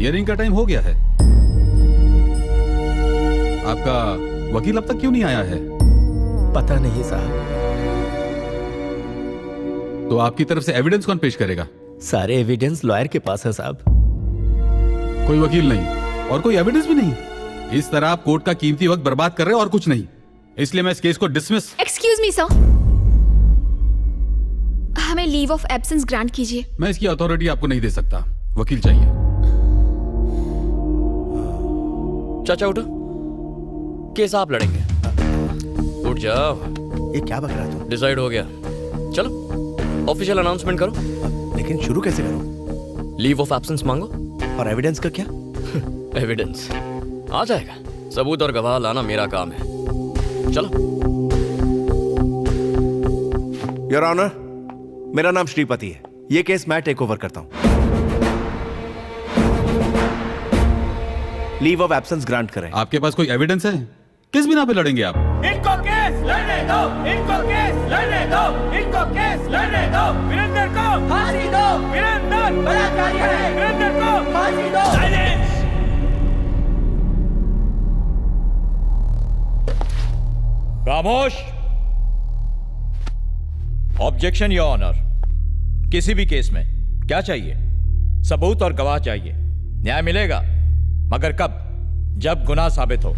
Hearing का time हो गया है। आपका वकील अब तक क्यों नहीं आया है? पता नहीं साहब। तो आपकी तरफ से एविडेंस कौन पेश करेगा? सारे एविडेंस लॉयर के पास है साहब। कोई वकील नहीं और कोई एविडेंस भी नहीं। इस तरह आप कोर्ट का कीमती वक्त बर्बाद कर रहे हो और कुछ नहीं। इसलिए मैं इस केस को डिसमिस। एक्सक्यूज मी सर, हमें लीव ऑफ एब्सेंस ग्रांट कीजिए। मैं इसकी अथॉरिटी आपको नहीं दे सकता, वकील चाहिए। चाचा उठो, केस आप लड़ेंगे। उठ जाओ। ये क्या बक रहा तू? डिसाइड हो गया, चलो ऑफिशियल अनाउंसमेंट करो। लेकिन शुरू कैसे करूं? लीव ऑफ एब्सेंस मांगो। और एविडेंस का क्या? एविडेंस आ जाएगा, सबूत और गवाह लाना मेरा काम है। चलो। योर ऑनर, मेरा नाम श्रीपति है। ये केस मैं टेक ओवर करता हूं। लीव ऑफ एब्सेंस ग्रांट करें। आपके पास कोई एविडेंस है? किस बिना पे लड़ेंगे आप? इनको केस लड़ने दो, इनको केस लड़ने दो, इनको केस लड़ने दो। वीरेंद्र को फांसी दो, वीरेंद्र बलात्कारी है, वीरेंद्र को फांसी दो। साइलेंस। खामोश। Objection your honour. किसी भी केस में क्या चाहिए? सबूत और गवाह चाहिए। न्याय मिलेगा, मगर कब? जब गुनाह साबित हो।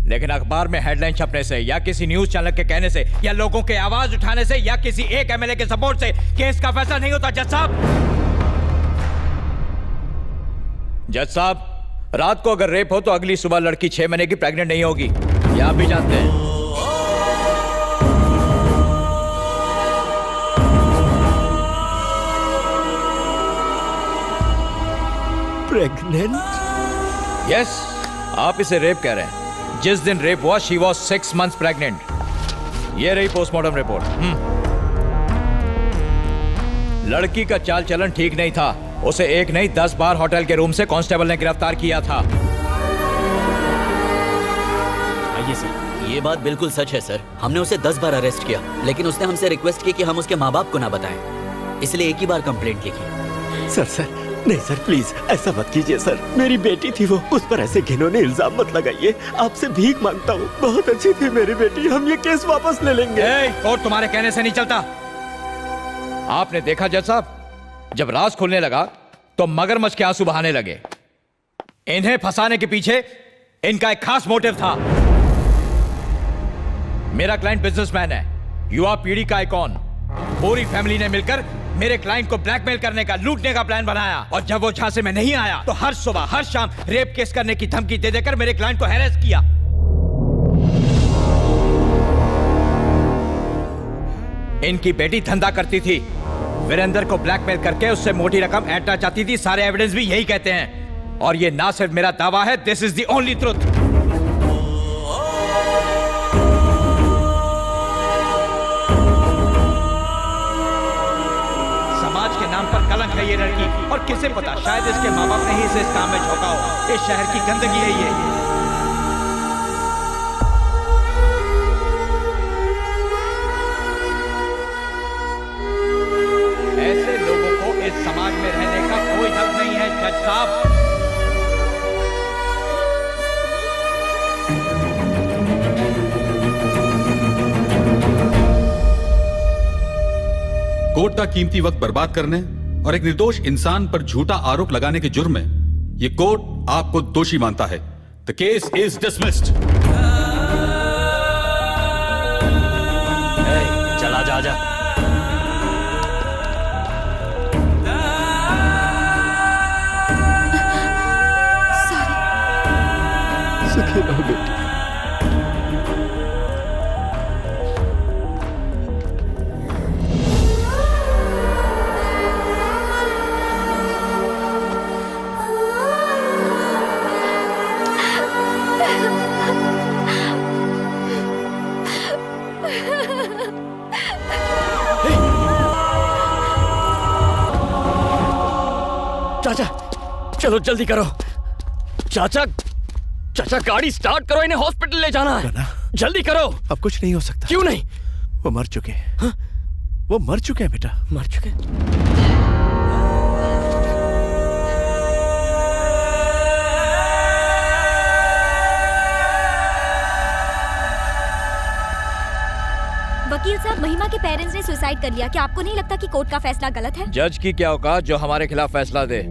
लेकिन अखबार में हेडलाइन छपने से या किसी न्यूज चैनल के कहने से या लोगों के आवाज उठाने से या किसी एक एमएलए के सपोर्ट से केस का फैसला नहीं होता। जज साहब, जज साहब, रात को अगर रेप हो तो अगली सुबह लड़की 6 महीने की प्रेग्नेंट नहीं होगी, ये आप भी जानते हैं। प्रेग्नेंट? यस, आप इसे रेप कह रहे हैं। जिस दिन रेप हुआ शी वॉज 6 months प्रेग्नेंट। ये रही पोस्टमार्टम रिपोर्ट। लड़की का चाल चलन ठीक नहीं था। उसे एक नहीं 10 बार होटल के रूम से कांस्टेबल ने गिरफ्तार किया था। आइए सर। ये बात बिल्कुल सच है सर। हमने उसे 10 बार अरेस्ट किया, लेकिन उसने हमसे रिक्वेस्ट की कि हम उसके माँ बाप को ना बताएं, इसलिए एक ही बार कंप्लेंट लिखी। सर नहीं सर, प्लीज ऐसा मत कीजिए सर। मेरी बेटी थी वो, उस पर ऐसे घिनौने इल्जाम मत लगाइए। आपसे भीख मांगता हूँ, बहुत अच्छी थी मेरी बेटी। हम ये केस वापस ले लेंगे। और तुम्हारे कहने से नहीं चलता। आपने देखा जज साहब, जब राज खुलने लगा तो मगरमच्छ के आंसू बहाने लगे। इन्हें फंसाने के पीछे इनका एक खास मोटिव था। मेरा क्लाइंट बिजनेसमैन है, युवा पीढ़ी का आइकॉन। पूरी फैमिली ने मिलकर मेरे क्लाइंट को ब्लैकमेल करने का, लूटने का प्लान बनाया। और जब वो झांसे में नहीं आया तो हर सुबह हर शाम रेप केस करने की धमकी दे देकर मेरे क्लाइंट को हैरेस किया। इनकी बेटी धंधा करती थी, वीरेंद्र को ब्लैकमेल करके उससे मोटी रकम ऐंठना चाहती थी। सारे एविडेंस भी यही कहते हैं। और ये ना सिर्फ मेरा दावा है, this is the only truth. के नाम पर कलंक है ये लड़की। और किसे पता, शायद इसके माँ बाप ने ही इसे इस काम में झोंका हो। इस शहर की गंदगी है ये। ऐसे लोगों को इस समाज में रहने का कोई हक नहीं है जज साहब। कोर्ट का कीमती वक्त बर्बाद करने और एक निर्दोष इंसान पर झूठा आरोप लगाने के जुर्म में ये कोर्ट आपको दोषी मानता है। The case is dismissed. चला जा जा। सुखी रहो बेटी। चाचा चलो जल्दी करो। चाचा चाचा गाड़ी स्टार्ट करो, इन्हें हॉस्पिटल ले जाना है। जल्दी करो। अब कुछ नहीं हो सकता। क्यों नहीं? वो मर चुके हैं। हाँ? वो मर चुके हैं बेटा। मर चुके हैं? सुसाइड कर लिया। क्या आपको नहीं लगता कि कोर्ट का फैसला गलत है? जज की क्या औकात जो हमारे खिलाफ फैसला दे।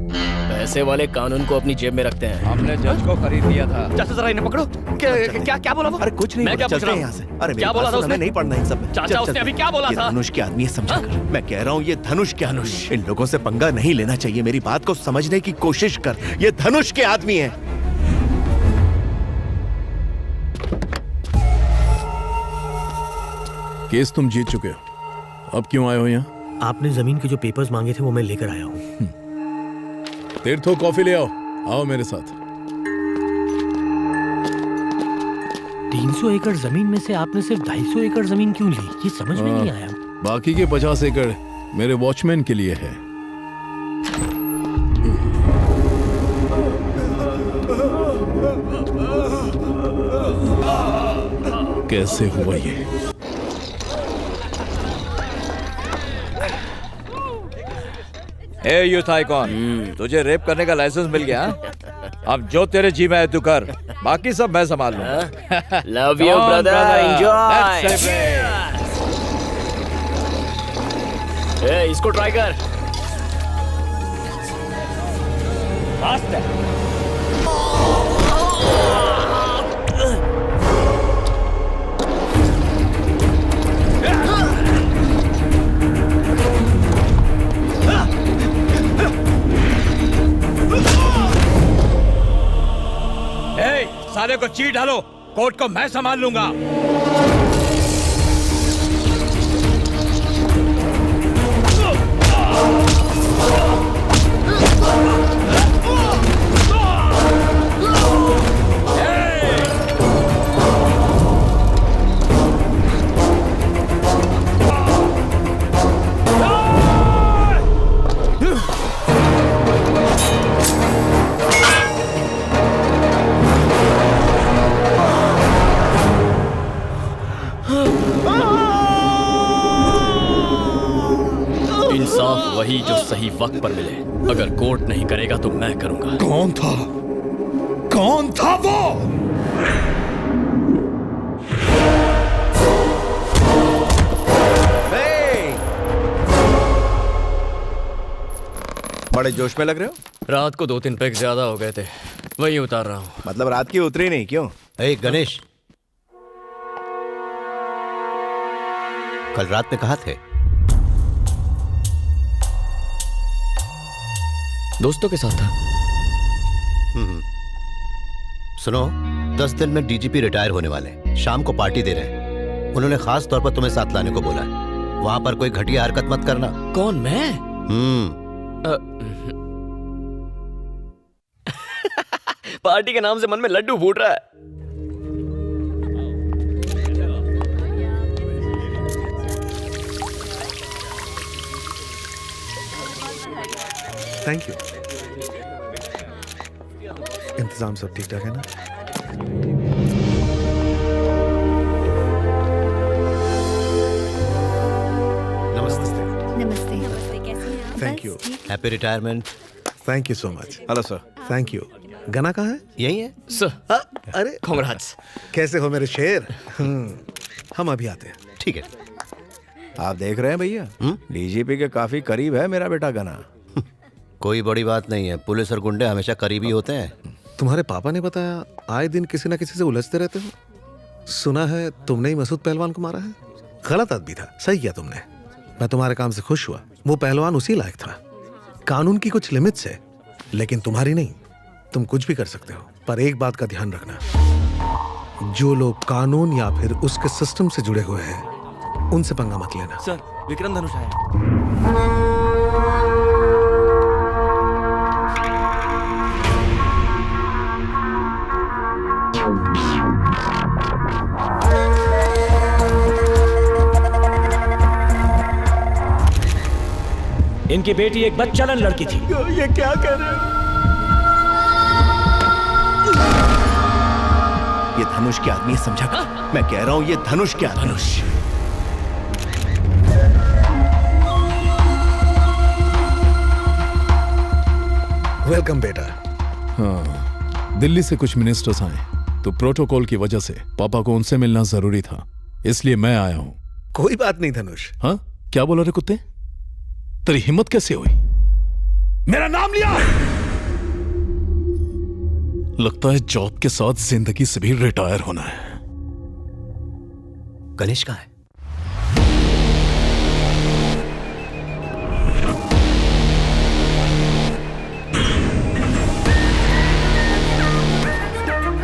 पैसे वाले कानून को अपनी जेब में रखते हैं। हमने जज को खरीद लिया था। चाचा जरा इन्हें पकड़ो। क्या बोला वो? अरे कुछ नहीं, मैं क्या चलते पूछ रहा हैं हूँ? यहाँ से। अरे क्या बोला था उसने? नहीं पढ़ना इन सब में। चाचा, उसने अभी क्या बोला ये था? धनुष के आदमी है, समझा कर। मैं कह रहा हूँ ये धनुष के धनुष। इन लोगों से पंगा नहीं लेना चाहिए। मेरी बात को समझने की कोशिश कर। ये धनुष के आदमी है। केस तुम जीत चुके हो, अब क्यों आए हो यहाँ? आपने जमीन के जो पेपर्स मांगे थे वो मैं लेकर आया हूँ। तीर्थो कॉफी ले आओ। आओ मेरे साथ। 300 एकड़ जमीन में से आपने सिर्फ 250 एकड़ जमीन क्यों ली? ये समझ में नहीं आया। बाकी के 50 एकड़ मेरे वॉचमैन के लिए है। कैसे हुआ ये? ए यूथ आइकॉन, तुझे रेप करने का लाइसेंस मिल गया? अब जो तेरे जी में है तू कर, बाकी सब मैं संभाल लूंगा। Love you brother, enjoy. इसको ट्राई कर। फास्ट है। साले को चीट डालो, कोर्ट को मैं संभाल लूंगा। इंसाफ वही जो सही वक्त पर मिले। अगर कोर्ट नहीं करेगा तो मैं करूंगा। कौन था? कौन था वो? बड़े जोश में लग रहे हो। रात को 2-3 पैक ज्यादा हो गए थे, वही उतार रहा हूँ। मतलब रात की उतरी नहीं क्यों? गणेश, कल रात में कहाँ थे? दोस्तों के साथ था। सुनो, 10 दिन में डीजीपी रिटायर होने वाले हैं। शाम को पार्टी दे रहे हैं। उन्होंने खास तौर पर तुम्हें साथ लाने को बोला है। वहां पर कोई घटिया हरकत मत करना। कौन, मैं? पार्टी के नाम से मन में लड्डू फूट रहा है। Thank you. इंतजाम सब ठीक ठाक है ना? नमस्ते। नमस्ते। नमस्ते, कैसे हैं आप? Thank you. Happy retirement. Thank you so much. Hello sir. Thank you. गना कहाँ है? यही है सर। अरे कांग्रेट्स। कैसे हो मेरे शेर? हम अभी आते हैं। ठीक है। आप देख रहे हैं भैया, डीजीपी के काफी करीब है मेरा बेटा गना। कोई बड़ी बात नहीं है। पुलिस और गुंडे हमेशा करीबी होते हैं। तुम्हारे पापा ने बताया आए दिन किसी ना किसी से उलझते रहते हो। सुना है तुमने ही मसूद पहलवान को मारा है। गलत आदमी था, सही किया तुमने। मैं तुम्हारे काम से खुश हुआ। वो पहलवान उसी लायक था। कानून की कुछ लिमिट्स है, लेकिन तुम्हारी नहीं। तुम कुछ भी कर सकते हो, पर एक बात का ध्यान रखना, जो लोग कानून या फिर उसके सिस्टम से जुड़े हुए हैं उनसे पंगा मत लेना। सर, विक्रम धनुष आया। इनकी बेटी एक बच्चालन लड़की थी। ये क्या कह रहे हो? ये धनुष के आदमी है, समझा कर? मैं कह रहा हूं ये धनुष के आदमी। धनुष। वेलकम बेटा। हाँ, दिल्ली से कुछ मिनिस्टर्स आए तो प्रोटोकॉल की वजह से पापा को उनसे मिलना जरूरी था, इसलिए मैं आया हूँ। कोई बात नहीं धनुष। हाँ? क्या बोला रे कुत्ते? तेरी हिम्मत कैसे हुई? मेरा नाम लिया? लगता है जॉब के साथ जिंदगी से भी रिटायर होना है। गणेश कहाँ है?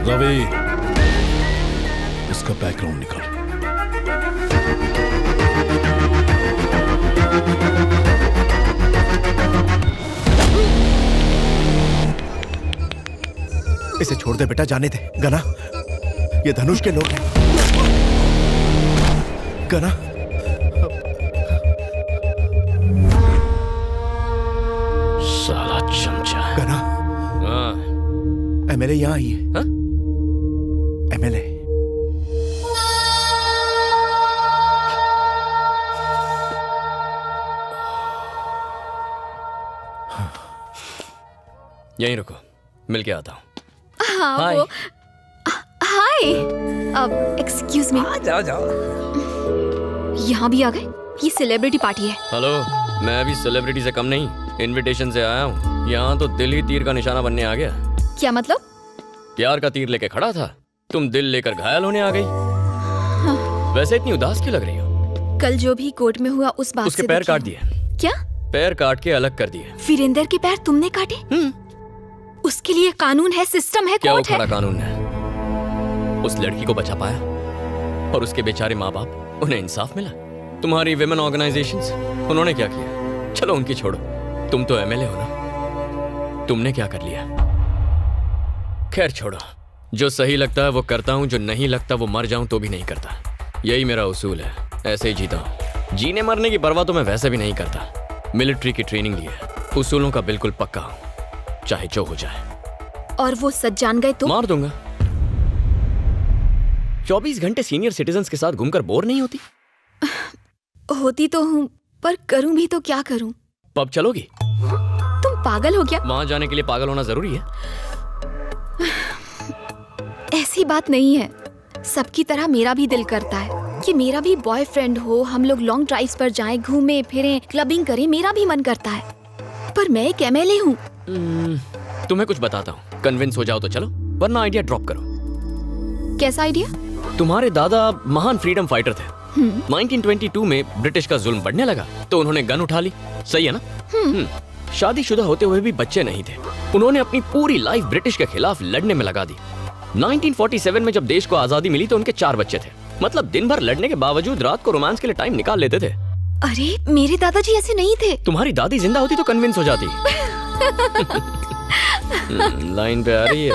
रवि, उसका बैकग्राउंड निकाल। इसे छोड़ दे बेटा, जाने दे। गना, ये धनुष के लोग हैं। गना, साला चमचा। गना, हाँ, एमएलए यहाँ आई है। हाँ? एमएलए। यहीं रुको, मिल के आता हूँ। हाँ हाय। वो हाय। अब एक्सक्यूज मी, जाओ जाओ। यहाँ भी आ गए? ये सेलिब्रिटी पार्टी है। हेलो, मैं भी सेलिब्रिटी से कम नहीं, इनविटेशन से आया हूँ। यहाँ तो दिल ही तीर का निशाना बनने आ गया। क्या मतलब? प्यार का तीर लेके खड़ा था, तुम दिल लेकर घायल होने आ गई। वैसे इतनी उदास क्यों लग रही हो? कल जो भी कोर्ट में हुआ उस बात उसके से पैर दुखी काट हूँ। दिए। क्या? पैर काट के अलग कर दिए। वीरेंद्र के पैर तुमने काटे? उसके लिए कानून है, सिस्टम है, क्या कोर्ट उखड़ा है। कानून है? उस लड़की को बचा पाया और उसके बेचारे माँ बाप, उन्हें इंसाफ मिला। तुम्हारी विमेन ऑर्गेनाइजेशंस, उन्होंने क्या किया? चलो उनकी छोड़ो, तुम तो एमएलए हो ना, तुमने क्या कर लिया? खैर छोड़ो, जो सही लगता है वो करता हूँ, जो नहीं लगता वो मर जाऊं तो भी नहीं करता। यही मेरा उसूल है, ऐसे ही जीता हूँ। जीने मरने की परवाह तो मैं वैसे भी नहीं करता। मिलिट्री की ट्रेनिंग ली है, उसूलों का बिल्कुल पक्का हूँ, चाहे जो हो जाए। और वो सच जान गए तो? मार दूंगा। 24 घंटे सीनियर सिटीजन्स के साथ घूमकर बोर नहीं होती? होती तो हूँ, पर करूँ भी तो क्या करूँ? पब चलोगी? तुम पागल हो गया? वहां जाने के लिए पागल होना जरूरी है? ऐसी बात नहीं है। सबकी तरह मेरा भी दिल करता है कि मेरा भी बॉयफ्रेंड हो, हम लोग लॉन्ग ड्राइव्स पर जाएं, घूमें फिरें, क्लबिंग करें, मेरा भी मन करता है। पर मैं एक एमएलए हूँ। तुम्हें कुछ बताता हूँ, कन्विंस हो जाओ तो चलो, वरना आइडिया ड्रॉप करो। कैसा आइडिया? तुम्हारे दादा महान फ्रीडम फाइटर थे। 1922 में ब्रिटिश का जुल्म बढ़ने लगा तो उन्होंने गन उठा ली, सही है ना? शादीशुदा होते हुए भी बच्चे नहीं थे। उन्होंने अपनी पूरी लाइफ ब्रिटिश के खिलाफ लड़ने में लगा दी। 1947 में जब देश को आजादी मिली तो उनके 4 बच्चे थे। मतलब दिन भर लड़ने के बावजूद रात को रोमांस के लिए टाइम निकाल लेते थे। अरे मेरे दादाजी ऐसे नहीं थे। तुम्हारी दादी जिंदा होती तो कन्विंस हो जाती। लाइन पे आ रही है।